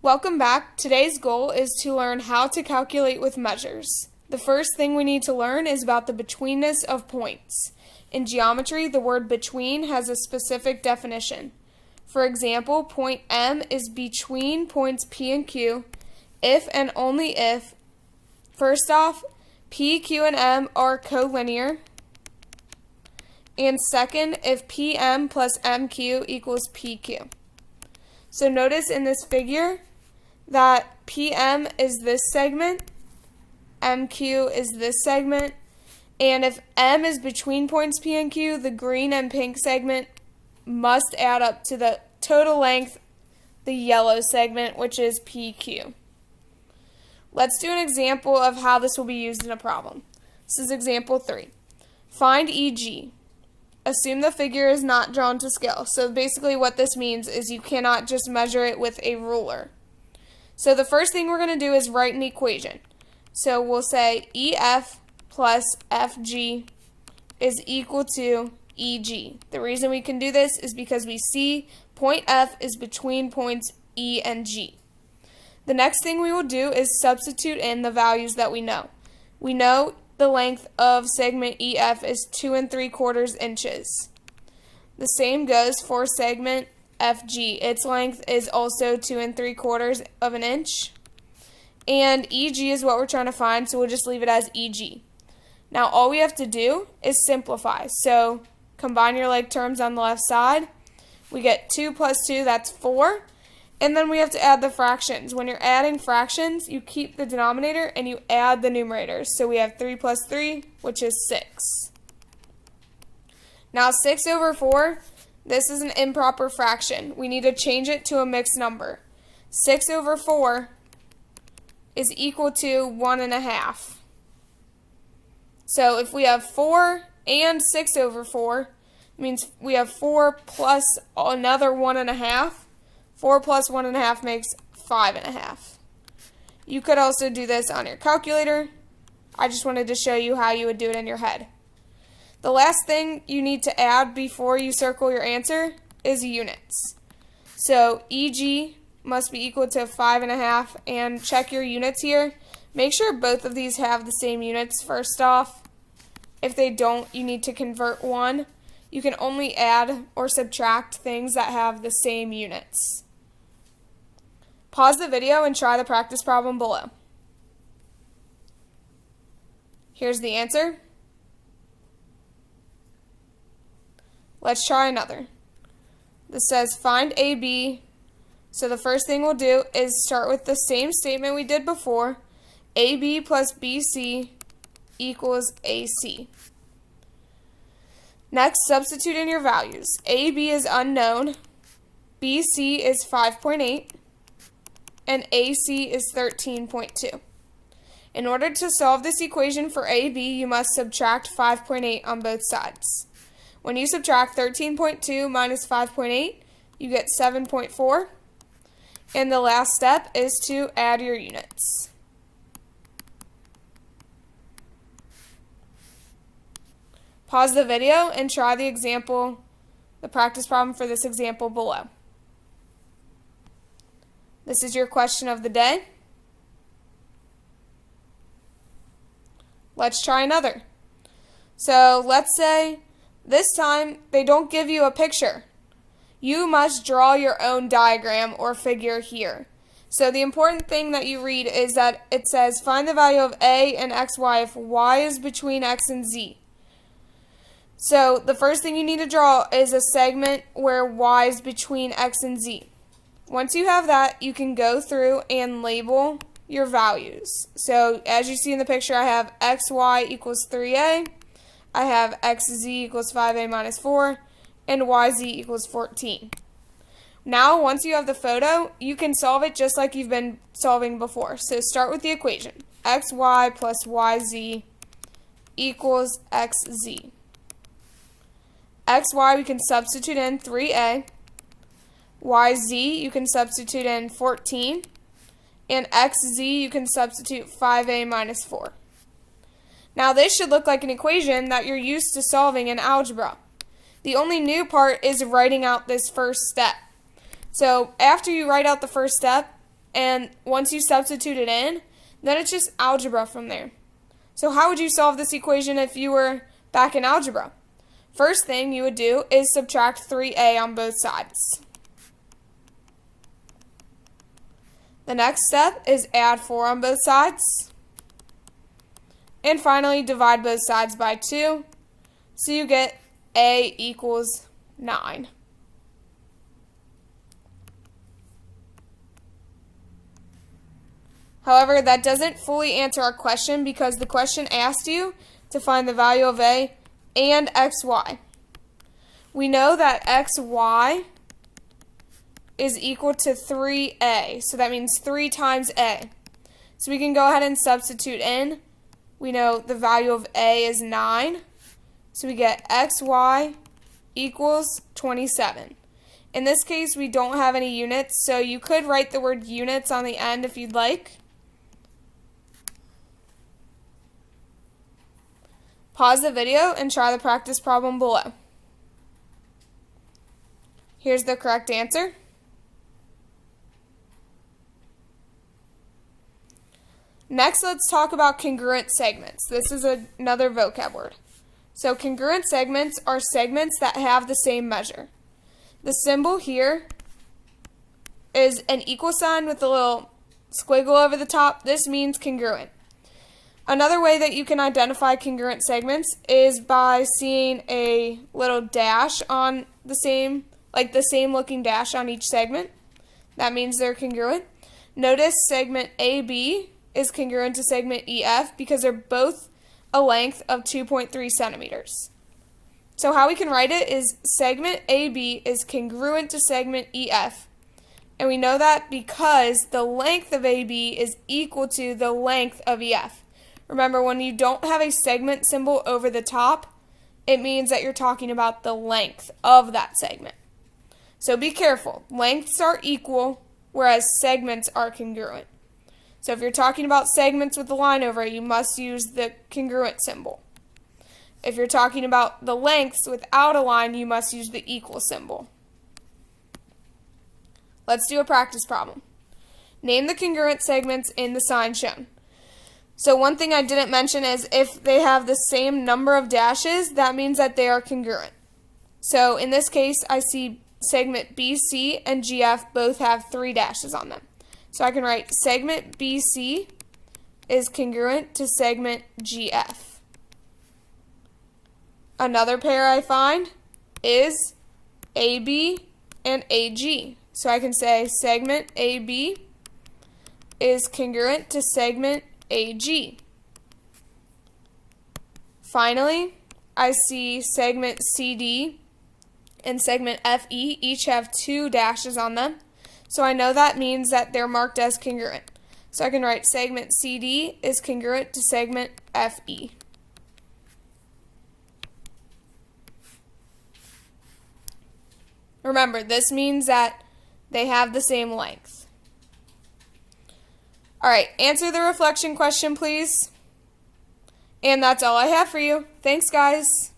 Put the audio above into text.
Welcome back. Today's goal is to learn how to calculate with measures. The first thing we need to learn is about the betweenness of points. In geometry, the word between has a specific definition. For example, point M is between points P and Q if and only if, first off, P, Q, and M are collinear, and second, if PM plus MQ equals PQ. So notice in this figure that PM is this segment, MQ is this segment, and if M is between points P and Q, the green and pink segment must add up to the total length, the yellow segment, which is PQ. Let's do an example of how this will be used in a problem. This is example 3. Find EG. Assume the figure is not drawn to scale. So basically what this means is you cannot just measure it with a ruler. So the first thing we're going to do is write an equation. So we'll say EF plus FG is equal to EG. The reason we can do this is because we see point F is between points E and G. The next thing we will do is substitute in the values that we know. We know the length of segment EF is 2 3/4 inches. The same goes for segment FG. Its length is also 2 3/4 of an inch. And EG is what we're trying to find, so we'll just leave it as EG. Now all we have to do is simplify. So combine your like terms on the left side. We get 2 plus 2, that's 4. And then we have to add the fractions. When you're adding fractions, you keep the denominator and you add the numerators. So we have 3 plus 3, which is 6. Now 6 over 4, this is an improper fraction. We need to change it to a mixed number. 6 over 4 is equal to 1.5. So if we have 4 and 6 over 4, it means we have 4 plus another 1.5. 4 plus 1.5 makes 5.5. You could also do this on your calculator. I just wanted to show you how you would do it in your head. The last thing you need to add before you circle your answer is units. So EG must be equal to 5.5, and check your units here. Make sure both of these have the same units first off. If they don't, you need to convert one. You can only add or subtract things that have the same units. Pause the video and try the practice problem below. Here's the answer. Let's try another. This says find AB. So the first thing we'll do is start with the same statement we did before. AB plus BC equals AC. Next, substitute in your values. AB is unknown, BC is 5.8, and AC is 13.2. In order to solve this equation for AB, you must subtract 5.8 on both sides. When you subtract 13.2 minus 5.8, you get 7.4. And the last step is to add your units. Pause the video and try the example, the practice problem for this example below. This is your question of the day. Let's try another. So let's say this time they don't give you a picture. You must draw your own diagram or figure here. So the important thing that you read is that it says find the value of A and XY if Y is between X and Z. So the first thing you need to draw is a segment where Y is between X and Z. Once you have that, you can go through and label your values. So as you see in the picture, I have XY equals 3A, I have XZ equals 5A minus 4, and YZ equals 14. Now, once you have the photo, you can solve it just like you've been solving before. So start with the equation. XY plus YZ equals XZ. XY we can substitute in 3A. YZ you can substitute in 14. And XZ you can substitute 5A minus 4. Now this should look like an equation that you're used to solving in algebra. The only new part is writing out this first step. So after you write out the first step, and once you substitute it in, then it's just algebra from there. So how would you solve this equation if you were back in algebra? First thing you would do is subtract 3a on both sides. The next step is add 4 on both sides. And finally, divide both sides by 2. So you get a equals 9. However, that doesn't fully answer our question because the question asked you to find the value of a and xy. We know that xy is equal to 3a, so that means 3 times a. So we can go ahead and substitute in. We know the value of a is 9, so we get xy equals 27. In this case, we don't have any units, so you could write the word units on the end if you'd like. Pause the video and try the practice problem below. Here's the correct answer. Next, let's talk about congruent segments. This is another vocab word. So congruent segments are segments that have the same measure. The symbol here is an equal sign with a little squiggle over the top. This means congruent. Another way that you can identify congruent segments is by seeing a little dash on the same looking dash on each segment. That means they're congruent. Notice segment AB is congruent to segment EF because they're both a length of 2.3 centimeters. So how we can write it is segment AB is congruent to segment EF. And we know that because the length of AB is equal to the length of EF. Remember, when you don't have a segment symbol over the top, it means that you're talking about the length of that segment. So be careful. Lengths are equal, whereas segments are congruent. So if you're talking about segments with a line over it, you must use the congruent symbol. If you're talking about the lengths without a line, you must use the equal symbol. Let's do a practice problem. Name the congruent segments in the sign shown. So one thing I didn't mention is if they have the same number of dashes, that means that they are congruent. So in this case, I see segment BC and GF both have 3 dashes on them. So I can write segment BC is congruent to segment GF. Another pair I find is AB and AG. So I can say segment AB is congruent to segment AG. Finally, I see segment CD and segment FE each have 2 dashes on them. So I know that means that they're marked as congruent. So I can write segment CD is congruent to segment FE. Remember, this means that they have the same length. Alright, answer the reflection question, please. And that's all I have for you. Thanks, guys.